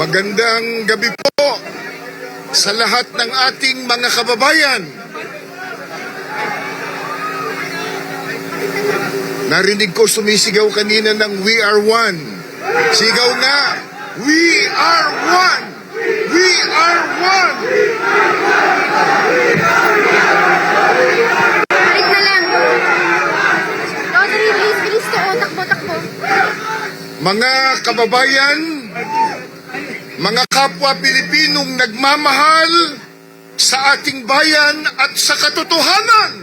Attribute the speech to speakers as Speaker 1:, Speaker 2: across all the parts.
Speaker 1: Magandang gabi po sa lahat ng ating mga kababayan. Narinig ko sumisigaw kanina ng "We are one". Sigaw nga, "We are one! We are one!"
Speaker 2: Balik na lang. Rotary, bilis to. Takbo.
Speaker 1: Mga kababayan, mga kapwa Pilipinong nagmamahal sa ating bayan at sa katotohanan.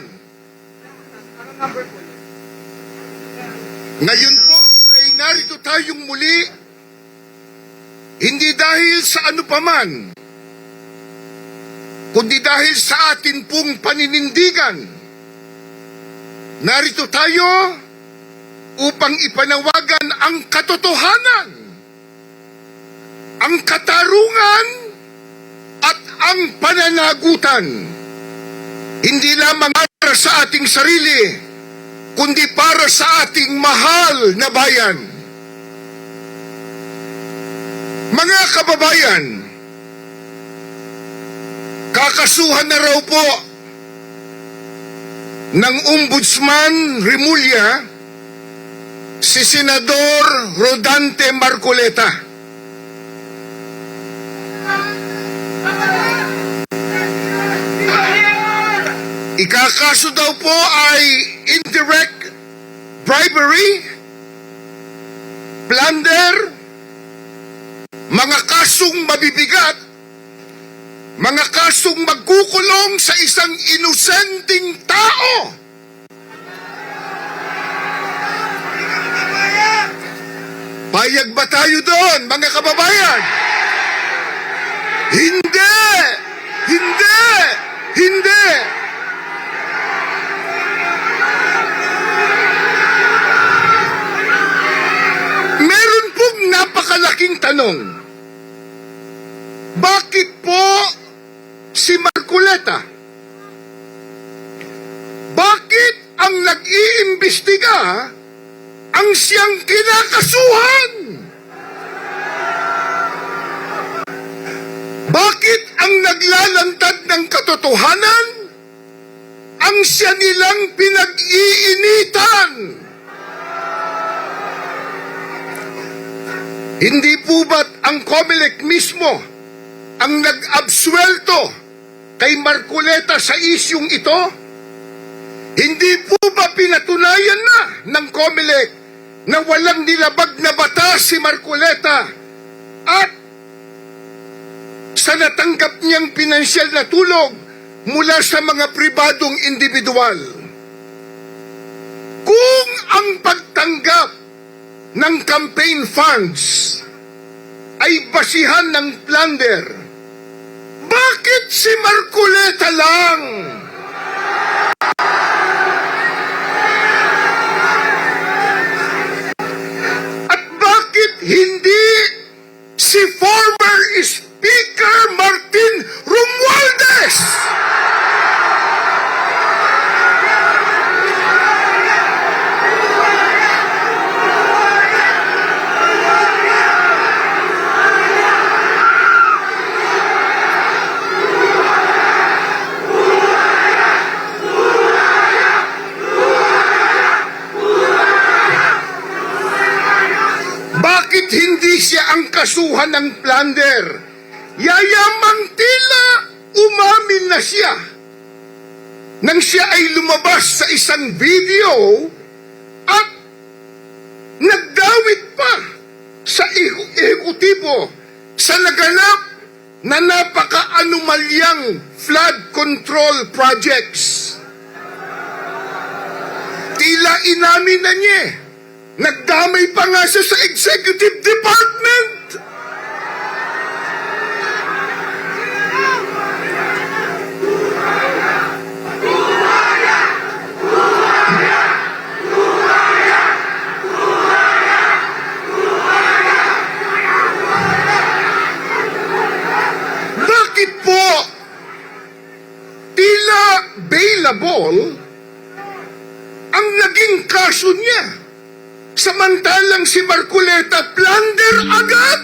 Speaker 1: Ngayon po ay narito tayong muli, hindi dahil sa ano paman, kundi dahil sa atin pong paninindigan. Narito tayo upang ipanawagan ang katotohanan, ang katarungan at ang pananagutan. Hindi lamang para sa ating sarili, kundi para sa ating mahal na bayan. Mga kababayan, kakasuhan na raw po ng Ombudsman Remulla si Senador Rodante Marcoleta. Ikakaso daw po ay indirect bribery, plunder, mga kasong mabibigat, mga kasong magkukulong sa isang inosenteng tao. Payag ba tayo doon, mga kababayan? Hindi! Hindi! Hindi! Meron pong napakalaking tanong. Bakit po si Marcoleta? Bakit ang nag-iimbestiga ang siyang kinakasuhan? Bakit ang naglalantad ng katotohanan ang siya nilang pinag-iinitan? Hindi po ba't ang COMELEC mismo ang nag-absuelto kay Marcoleta sa isyung ito? Hindi po ba pinatunayan na ng COMELEC na walang nilabag na batas si Marcoleta at sa natanggap niyang pinansyal na tulong mula sa mga pribadong individual? Kung ang pagtanggap ng campaign funds ay basihan ng plunder, bakit si Marcoleta lang? At bakit hindi si former Speaker Martin Romualdez? Bakit hindi siya ang kasuhan ng plunder? Yayamang tila umamin na siya nang siya ay lumabas sa isang video at nagdawit pa sa ehekutibo sa naganap na napaka-anomalyang flood control projects. Tila inamin na niya. Nagdamay pa nga siya sa executive department. Bakit po tila bailable ang naging kaso niya? Samantalang si Marcoleta plunder agad.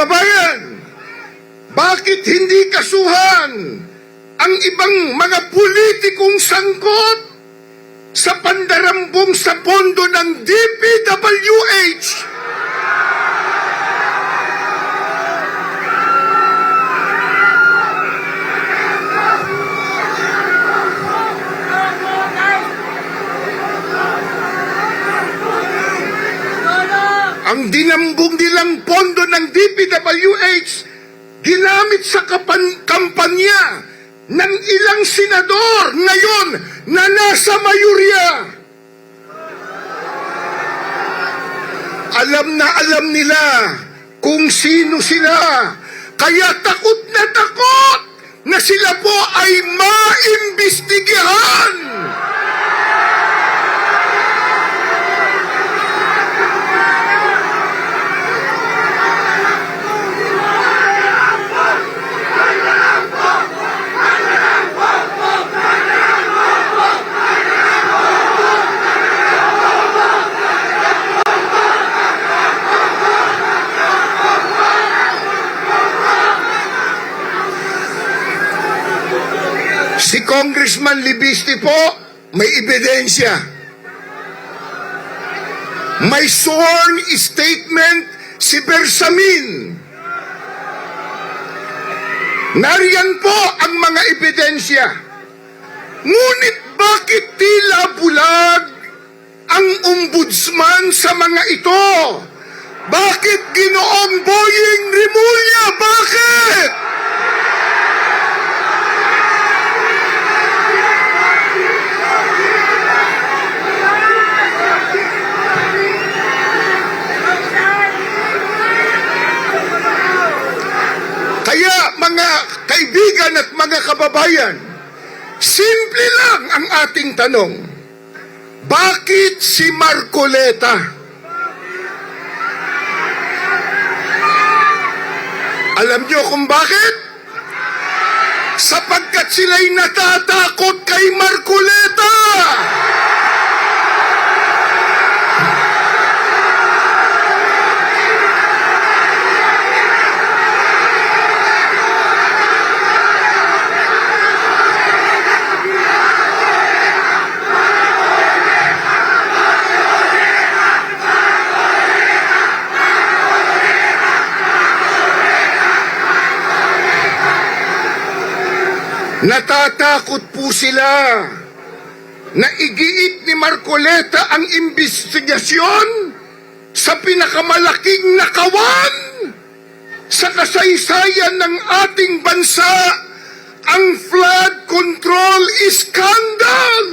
Speaker 1: kababayan, bakit hindi kasuhan ang ibang mga politikong sangkot sa pandarambong sa pondo ng DPWH? Ang dinambong nilang pondo ng DPWH ginamit sa kampanya ng ilang senador ngayon na nasa mayurya. Alam na alam nila kung sino sila, kaya takot na sila po ay maimbestigahan. Si Congressman Libisti po, may ebidensya. May sworn statement si Bersamin. Nariyan po ang mga ebidensya. Ngunit bakit tila bulag ang ombudsman sa mga ito? Bakit Ginoong Boying Rimulya? Bakit? Kaya mga kaibigan at mga kababayan, simple lang ang ating tanong. Bakit si Marcoleta? Alam niyo kung bakit? Sapagkat sila'y natatakot kay Marcoleta. Natatakot po sila na igiit ni Marcoleta ang investigasyon sa pinakamalaking nakawan sa kasaysayan ng ating bansa, ang flood control scandal.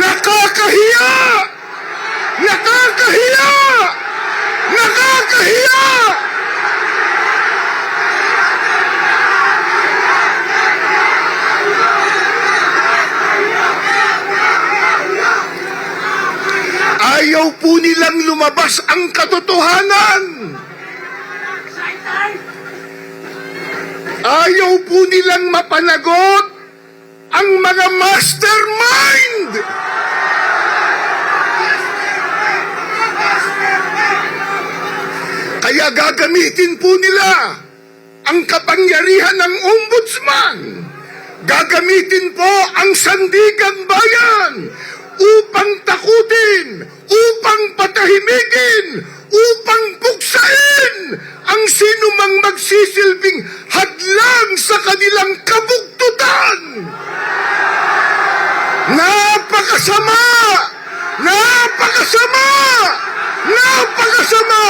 Speaker 1: Nakakahiya! Nakakahiya! Nakakahiya! Ayaw po nilang lumabas ang katotohanan. Ayaw po nilang mapanagot ang mga mastermind. Kaya gagamitin po nila ang kapangyarihan ng ombudsman. Gagamitin po ang sandigang bayan upang takutin, upang patahimikin, upang puksain ang sinumang magsisilbing hadlang sa kanilang kabugtutan. Napakasama! Napakasama! Napakasama!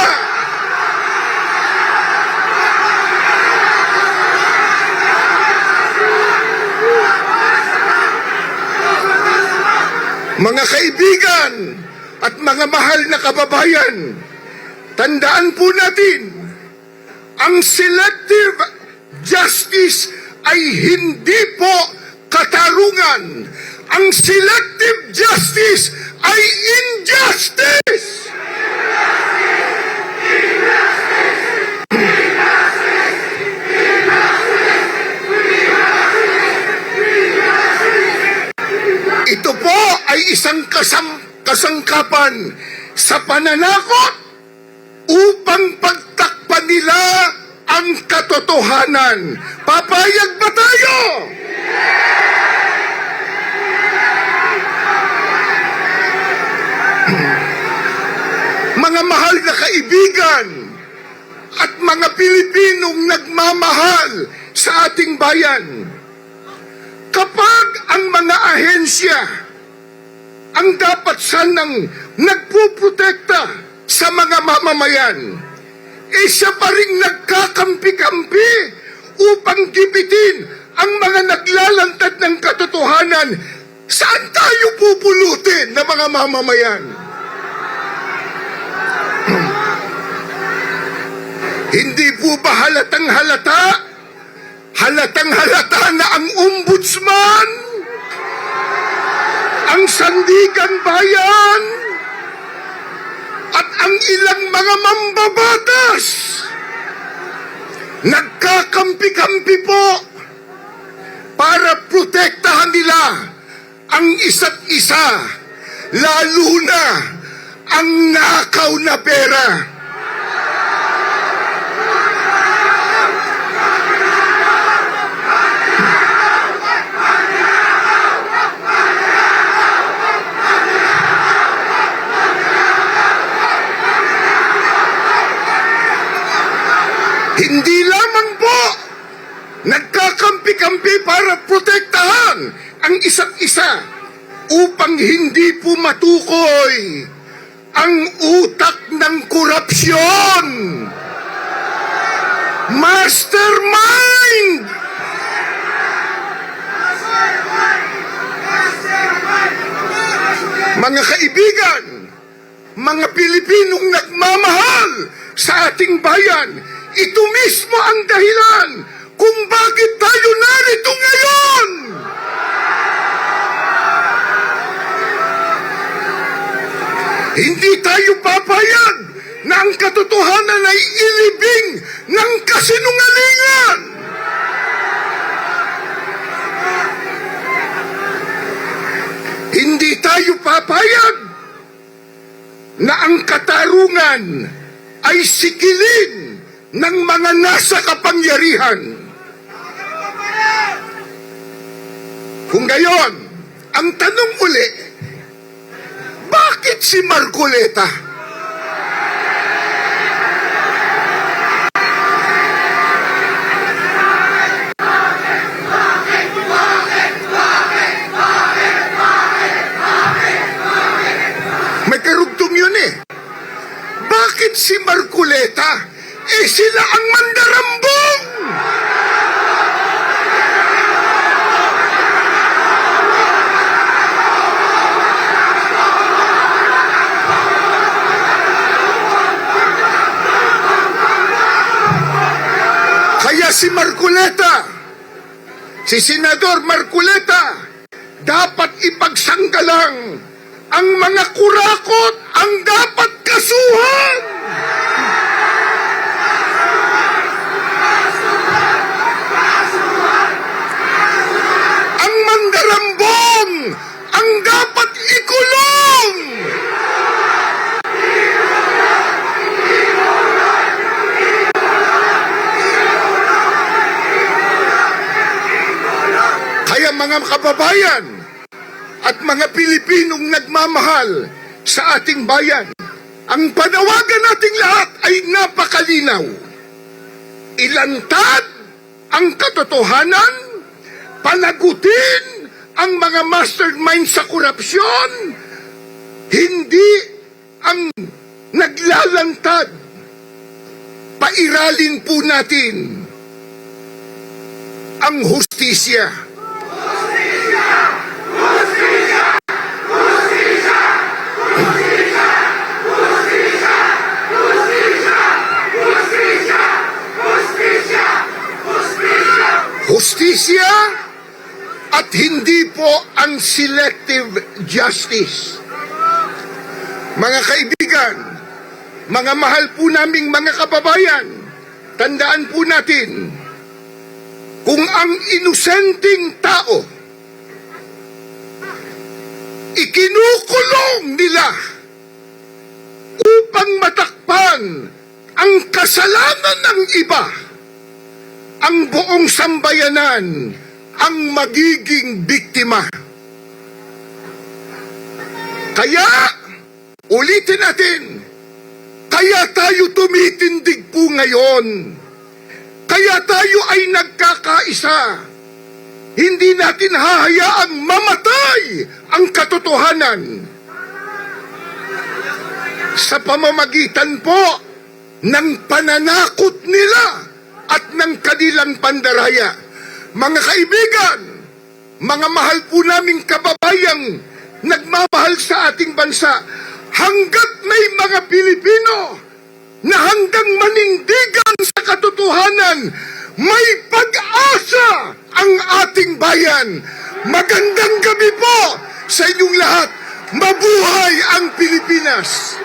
Speaker 1: Mga kaibigan at mga mahal na kababayan, tandaan po natin, ang selective justice ay hindi po katarungan. Ang selective justice ay injustice. Ito po ay isang kasangkapan sa pananakot upang pagtakpan pa nila ang katotohanan. Papayag ba tayo? Mga mahal na kaibigan at mga Pilipinong nagmamahal sa ating bayan, kapag ang mga ahensya ang dapat sanang nagpuprotekta sa mga mamamayan, siya pa rin nagkakampi-kampi upang gibitin ang mga naglalantad ng katotohanan. Saan tayo pupulutin na mga mamamayan? Hindi po ba halatang halata na ang ombudsman, ang sandigan bayan, at ang ilang mga mambabatas nagkakampi-kampi po para protektahan nila ang isa't isa, lalo na ang nakaw na pera. Hindi lamang po nagkakampi-kampi para protektahan ang isa't isa upang hindi po matukoy ang utak ng korupsyon. Mastermind! Mga kaibigan, mga Pilipinong nagmamahal sa ating bayan, ito mismo ang dahilan kung bakit tayo narito ngayon. Hindi tayo papayag na ang katotohanan ay ilibing ng kasinungalingan. Hindi tayo papayag na ang katarungan ay sikilin ng mga nasa kapangyarihan. Kung gayon, ang tanong uli, bakit si Marcoleta? May karugtong yun eh. Bakit si Marcoleta? Sila ang mandarambong! Kaya si Marcoleta, si Senador Marcoleta, dapat ipagsanggalang ang mga kurakot ang dapat kasuhan. Ang mandarambong ang dapat ikulong. Kaya mga kababayan at mga Pilipinong nagmamahal sa ating bayan, ang panawagan nating lahat ay napakalinaw. Ilantad ang katotohanan, panagutin ang mga mastermind sa korupsyon, hindi ang naglalantad. Pairalin po natin ang hustisya. Hustisya at hindi po ang selective justice. Mga kaibigan, mga mahal po naming mga kababayan, tandaan po natin, kung ang inosenteng tao ikinukulong nila upang matakpan ang ang kasalanan ng iba, ang buong sambayanan ang magiging biktima. Kaya, ulitin natin, kaya tayo tumitindig po ngayon. Kaya tayo ay nagkakaisa. Hindi natin hahayaang mamatay ang katotohanan. Sa pamamagitan po ng pananakot nila at ng kanilang pandaraya. Mga kaibigan, mga mahal po naming kababayang nagmamahal sa ating bansa, hanggat may mga Pilipino na handang manindigan sa katotohanan, may pag-asa ang ating bayan. Magandang gabi po sa inyong lahat. Mabuhay ang Pilipinas!